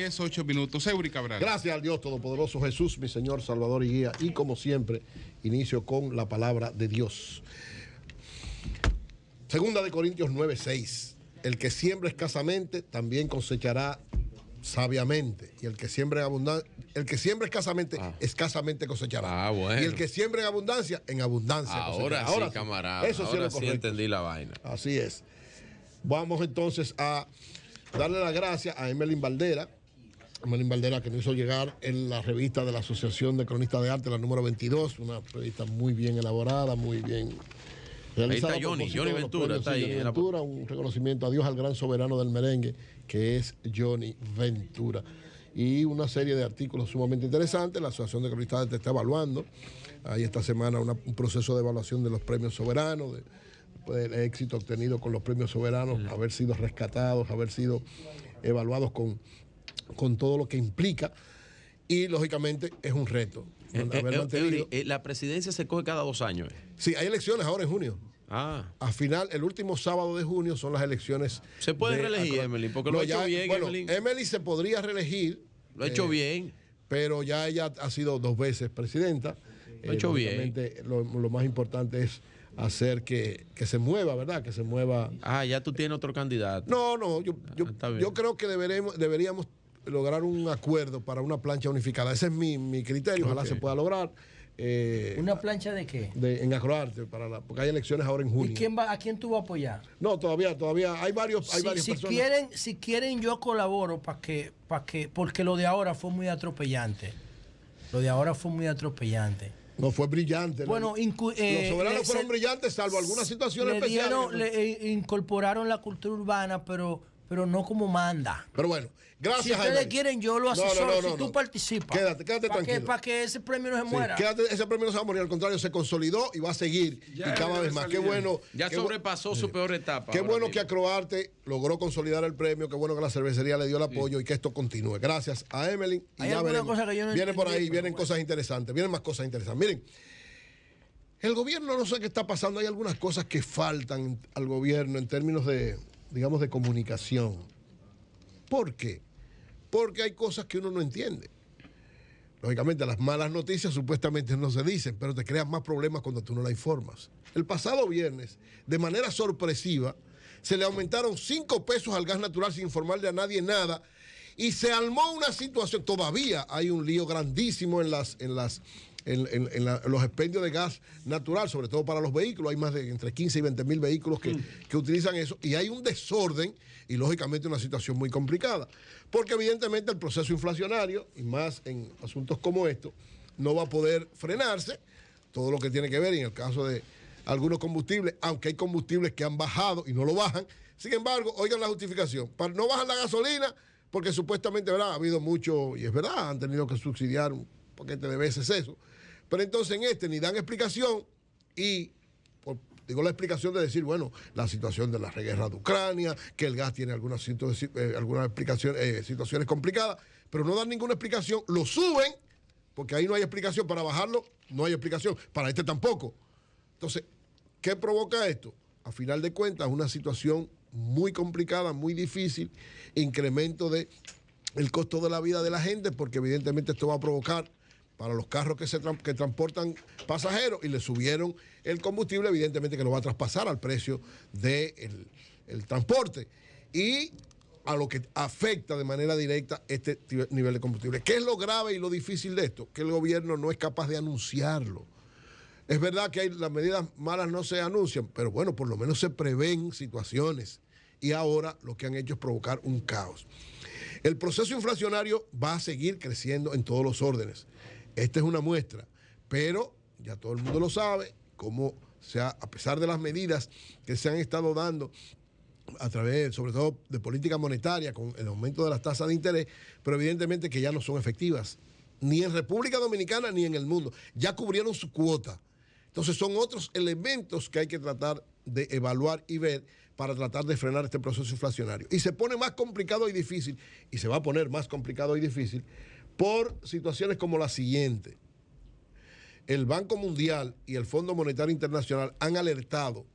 10, 8 minutos. Eury Cabral. Gracias al Dios Todopoderoso Jesús, mi Señor, Salvador y Guía. Y como siempre, inicio con la palabra de Dios. Segunda de Corintios 9:6. El que siembra escasamente, también cosechará sabiamente. Y el que siembra escasamente, escasamente cosechará. Bueno. Y el que siembra en abundancia cosechará. Ahora sí, camarada. Eso sí, ahora sí entendí la vaina. Así es. Vamos entonces a darle las gracias a Emelín Valdera. Emelín Valdera, que nos hizo llegar en la revista de la Asociación de Cronistas de Arte, la número 22, una revista muy bien elaborada, muy bien realizada. Ahí está Johnny Ventura, está ahí. Johnny Ventura, un reconocimiento a Dios, al gran soberano del merengue, que es Johnny Ventura. Y una serie de artículos sumamente interesantes. La Asociación de Cronistas de Arte está evaluando. Hay esta semana un proceso de evaluación de los premios soberanos, el éxito obtenido con los premios soberanos, haber sido rescatados, haber sido evaluados con todo lo que implica, y lógicamente es un reto. La presidencia se coge cada 2 años. Sí, hay elecciones ahora en junio. Al final, el último sábado de junio son las elecciones. ¿Se puede reelegir, Emelín? Porque lo ha hecho bien, Emelín. Emelín se podría reelegir. Lo ha hecho bien. Pero ya ella ha sido 2 veces presidenta. Lo ha hecho bien. Lo más importante es hacer que se mueva, ¿verdad? Que se mueva. Ya tú tienes otro candidato. No, yo creo que deberíamos lograr un acuerdo para una plancha unificada. Ese es mi criterio, ojalá se pueda lograr. ¿Una plancha de qué? En Acroarte, porque hay elecciones ahora en junio. ¿Y a quién tú vas a apoyar? No, todavía hay varias personas. Si quieren, yo colaboro porque lo de ahora fue muy atropellante. No, fue brillante. Bueno, los soberanos fueron brillantes, salvo algunas situaciones especiales. Le incorporaron la cultura urbana, pero no como manda. Pero bueno, gracias. Si ustedes quieren, yo lo asesoro. Si tú participas. Quédate tranquilo. Para que ese premio no se muera. Ese premio no se va a morir, al contrario, se consolidó y va a seguir. Y cada vez más. Qué bueno. Ya sobrepasó su peor etapa. Qué bueno que Acroarte logró consolidar el premio. Qué bueno que la cervecería le dio el apoyo y que esto continúe. Gracias a Emelín. Y ya veremos. Viene por ahí, vienen cosas interesantes. Vienen más cosas interesantes. Miren, el gobierno, no sé qué está pasando. Hay algunas cosas que faltan al gobierno en términos de comunicación. ¿Por qué? Porque hay cosas que uno no entiende. Lógicamente, las malas noticias supuestamente no se dicen, pero te crean más problemas cuando tú no la informas. El pasado viernes, de manera sorpresiva, se le aumentaron 5 pesos al gas natural sin informarle a nadie nada, y se armó una situación. Todavía hay un lío grandísimo en los expendios de gas natural, sobre todo para los vehículos. Hay más de entre 15 y 20 mil vehículos que utilizan eso, y hay un desorden y lógicamente una situación muy complicada, porque evidentemente el proceso inflacionario, y más en asuntos como estos, no va a poder frenarse. Todo lo que tiene que ver, y en el caso de algunos combustibles, aunque hay combustibles que han bajado y no lo bajan, sin embargo, oigan la justificación, no bajan la gasolina porque supuestamente, ¿verdad?, ha habido mucho, y es verdad, han tenido que subsidiar un paquete de veces eso. Pero entonces en ni dan explicación, y digo la explicación de decir, bueno, la situación de la guerra de Ucrania, que el gas tiene algunas situaciones complicadas, pero no dan ninguna explicación, lo suben, porque ahí no hay explicación. Para bajarlo no hay explicación, para este tampoco. Entonces, ¿qué provoca esto? A final de cuentas, una situación muy complicada, muy difícil, incremento del costo de la vida de la gente, porque evidentemente esto va a provocar para los carros que transportan pasajeros, y le subieron el combustible, evidentemente que lo va a traspasar al precio del transporte, y a lo que afecta de manera directa este nivel de combustible. ¿Qué es lo grave y lo difícil de esto? Que el gobierno no es capaz de anunciarlo. Es verdad que las medidas malas no se anuncian, pero bueno, por lo menos se prevén situaciones, y ahora lo que han hecho es provocar un caos. El proceso inflacionario va a seguir creciendo en todos los órdenes. Esta es una muestra, pero ya todo el mundo lo sabe, cómo a pesar de las medidas que se han estado dando a través, sobre todo, de política monetaria, con el aumento de las tasas de interés, pero evidentemente que ya no son efectivas, ni en República Dominicana ni en el mundo. Ya cubrieron su cuota. Entonces son otros elementos que hay que tratar de evaluar y ver para tratar de frenar este proceso inflacionario. Y se pone más complicado y difícil, y se va a poner más complicado y difícil, por situaciones como la siguiente. El Banco Mundial y el Fondo Monetario Internacional han alertado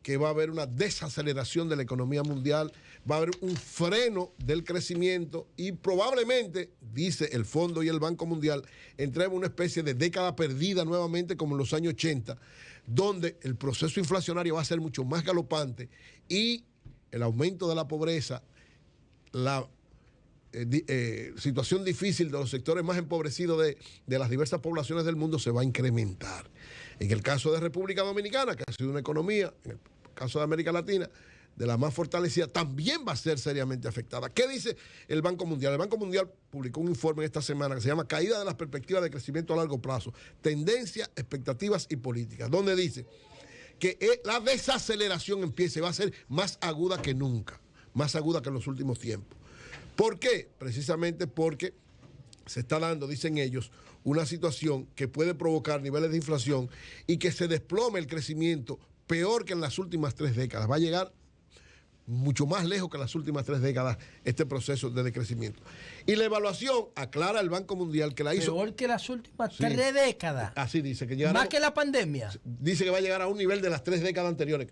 que va a haber una desaceleración de la economía mundial, va a haber un freno del crecimiento y probablemente, dice el Fondo y el Banco Mundial, entremos en una especie de década perdida nuevamente como en los años 80, donde el proceso inflacionario va a ser mucho más galopante y el aumento de la pobreza, la situación difícil de los sectores más empobrecidos de las diversas poblaciones del mundo se va a incrementar. En el caso de República Dominicana, que ha sido una economía, en el caso de América Latina, de la más fortalecida, también va a ser seriamente afectada. ¿Qué dice el Banco Mundial? El Banco Mundial publicó un informe esta semana que se llama Caída de las perspectivas de crecimiento a largo plazo, tendencias, expectativas y políticas, donde dice que la desaceleración empieza y va a ser más aguda que nunca, más aguda que en los últimos tiempos. ¿Por qué? Precisamente porque se está dando, dicen ellos, una situación que puede provocar niveles de inflación y que se desplome el crecimiento peor que en las últimas 3 décadas. Va a llegar mucho más lejos que en las últimas 3 décadas este proceso de decrecimiento. Y la evaluación, aclara el Banco Mundial, que la hizo... Peor que las últimas 3 décadas. Así dice, que llegará... Más que la pandemia. Dice que va a llegar a un nivel de las 3 décadas anteriores.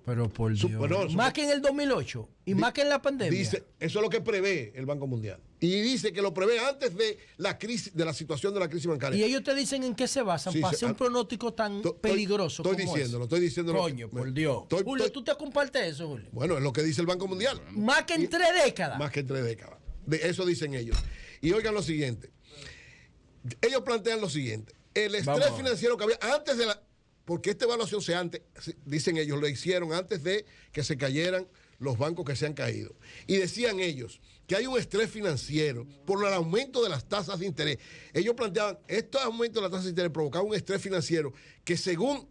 Pero por Dios. Más que en el 2008 y más que en la pandemia. Dice, eso es lo que prevé el Banco Mundial. Y dice que lo prevé antes de la crisis, de la situación de la crisis bancaria. Y ellos te dicen en qué se basan para hacer un pronóstico tan peligroso estoy diciéndolo. Coño, por Dios. Julio, ¿tú te compartes eso, Julio? Bueno, es lo que dice el Banco Mundial. Más que en 3 décadas. Más que en 3 décadas. Eso dicen ellos. Y oigan lo siguiente. Ellos plantean lo siguiente. El estrés financiero que había antes de la... Porque esta evaluación dicen ellos, lo hicieron antes de que se cayeran los bancos que se han caído. Y decían ellos que hay un estrés financiero por el aumento de las tasas de interés. Ellos planteaban, estos aumentos de las tasas de interés provocaban un estrés financiero que según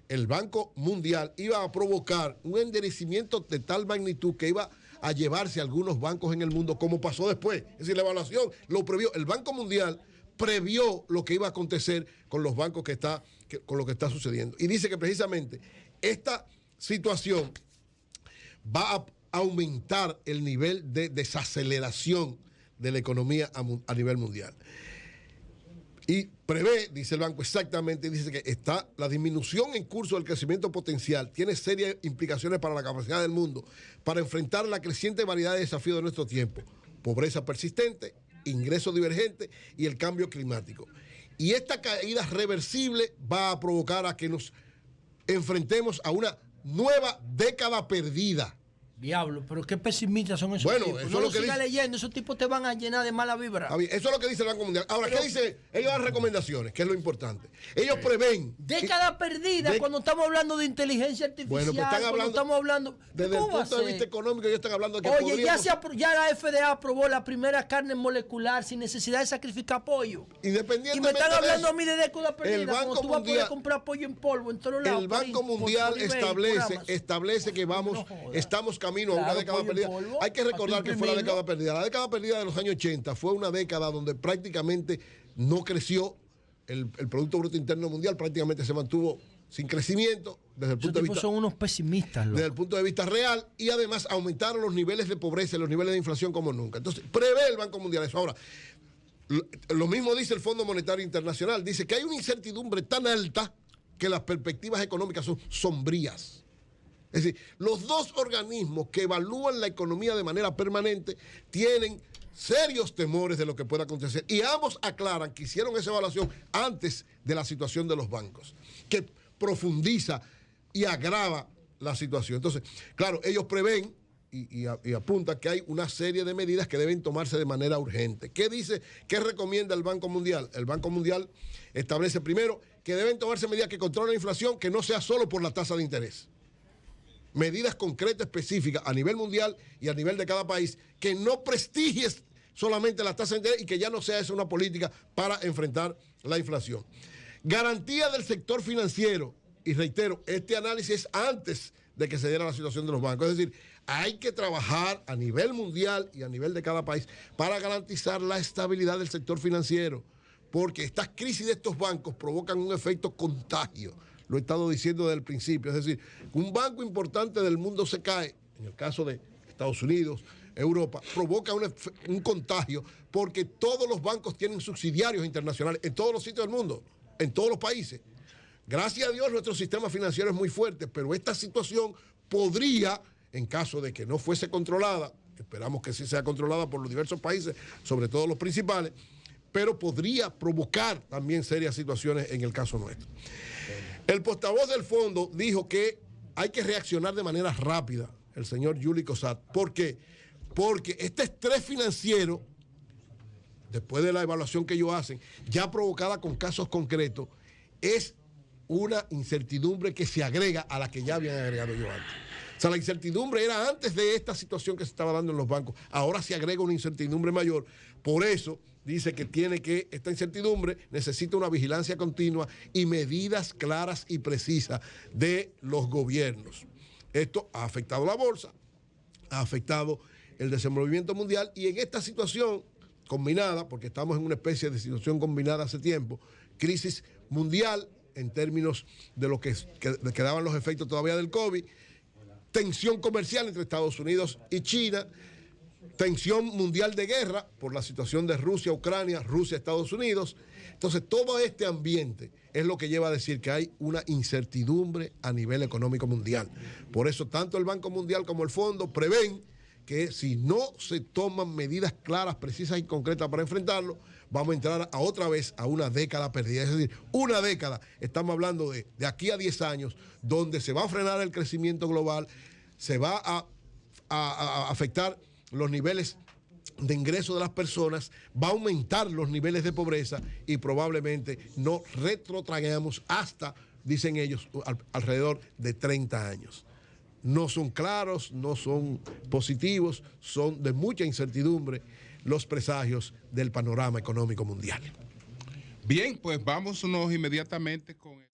el Banco Mundial iba a provocar un enderecimiento de tal magnitud que iba a llevarse a algunos bancos en el mundo, como pasó después. Es decir, la evaluación lo previó. El Banco Mundial previó lo que iba a acontecer con los bancos con lo que está sucediendo. Y dice que precisamente esta situación va a aumentar el nivel de desaceleración de la economía a nivel mundial. Y prevé, dice el banco exactamente, dice que está la disminución en curso del crecimiento potencial, tiene serias implicaciones para la capacidad del mundo para enfrentar la creciente variedad de desafíos de nuestro tiempo, pobreza persistente, ingresos divergentes y el cambio climático. Y esta caída reversible va a provocar a que nos enfrentemos a una nueva década perdida. Diablo, pero qué pesimistas son esos tipos. Eso no es lo sigas leyendo, esos tipos te van a llenar de mala vibra. Eso es lo que dice el Banco Mundial. Ahora, ¿qué dice? Ellos dan recomendaciones, que es lo importante. Ellos prevén... Década perdida cuando estamos hablando de inteligencia artificial. Bueno, pues están hablando... estamos hablando... Desde el punto de vista económico, ellos están hablando de que Oye, ya la FDA aprobó la primera carne molecular sin necesidad de sacrificar pollo. Independientemente y me están hablando de eso, a mí de década perdida. el Banco cuando tú vas a Mundial, poder comprar pollo en polvo en todos lados. El Banco Mundial establece que estamos camino a una década perdida. Hay que recordar que fue la década perdida. La década perdida de los años 80 fue una década donde prácticamente no creció el Producto Bruto Interno Mundial, prácticamente se mantuvo sin crecimiento desde el punto de vista... son unos pesimistas, loco. Desde el punto de vista real, y además aumentaron los niveles de pobreza y los niveles de inflación como nunca. Entonces, prevé el Banco Mundial eso. Ahora, lo mismo dice el Fondo Monetario Internacional, dice que hay una incertidumbre tan alta que las perspectivas económicas son sombrías. Es decir, los dos organismos que evalúan la economía de manera permanente tienen serios temores de lo que pueda acontecer. Y ambos aclaran que hicieron esa evaluación antes de la situación de los bancos, que profundiza y agrava la situación. Entonces, claro, ellos prevén y apuntan que hay una serie de medidas que deben tomarse de manera urgente. ¿Qué dice? ¿Qué recomienda el Banco Mundial? El Banco Mundial establece primero que deben tomarse medidas que controlen la inflación, que no sea solo por la tasa de interés. Medidas concretas, específicas a nivel mundial y a nivel de cada país, que no prestigies solamente la tasa de interés y que ya no sea esa una política para enfrentar la inflación. Garantía del sector financiero, y reitero, este análisis es antes de que se diera la situación de los bancos, es decir, hay que trabajar a nivel mundial y a nivel de cada país para garantizar la estabilidad del sector financiero, porque estas crisis de estos bancos provocan un efecto contagio. Lo he estado diciendo desde el principio. Es decir, un banco importante del mundo se cae, en el caso de Estados Unidos, Europa, provoca un contagio porque todos los bancos tienen subsidiarios internacionales en todos los sitios del mundo, en todos los países. Gracias a Dios nuestro sistema financiero es muy fuerte, pero esta situación podría, en caso de que no fuese controlada, esperamos que sí sea controlada por los diversos países, sobre todo los principales, pero podría provocar también serias situaciones en el caso nuestro. El portavoz del fondo dijo que hay que reaccionar de manera rápida, el señor Yuli Cosat. ¿Por qué? Porque este estrés financiero, después de la evaluación que ellos hacen, ya provocada con casos concretos, es una incertidumbre que se agrega a la que ya habían agregado yo antes. O sea, la incertidumbre era antes de esta situación que se estaba dando en los bancos. Ahora se agrega una incertidumbre mayor. Por eso dice que esta incertidumbre necesita una vigilancia continua y medidas claras y precisas de los gobiernos. Esto ha afectado la bolsa, ha afectado el desenvolvimiento mundial, y en esta situación combinada, porque estamos en una especie de situación combinada hace tiempo, crisis mundial en términos de lo que quedaban los efectos todavía del COVID, tensión comercial entre Estados Unidos y China, tensión mundial de guerra por la situación de Rusia, Ucrania, Rusia, Estados Unidos. Entonces, todo este ambiente es lo que lleva a decir que hay una incertidumbre a nivel económico mundial. Por eso, tanto el Banco Mundial como el Fondo prevén que si no se toman medidas claras, precisas y concretas para enfrentarlo, vamos a entrar otra vez a una década perdida. Es decir, una década, estamos hablando de aquí a 10 años, donde se va a frenar el crecimiento global, se va a afectar los niveles de ingreso de las personas, va a aumentar los niveles de pobreza y probablemente no retrotraigamos hasta, dicen ellos, alrededor de 30 años. No son claros, no son positivos, son de mucha incertidumbre los presagios del panorama económico mundial. Bien, pues vámonos inmediatamente con...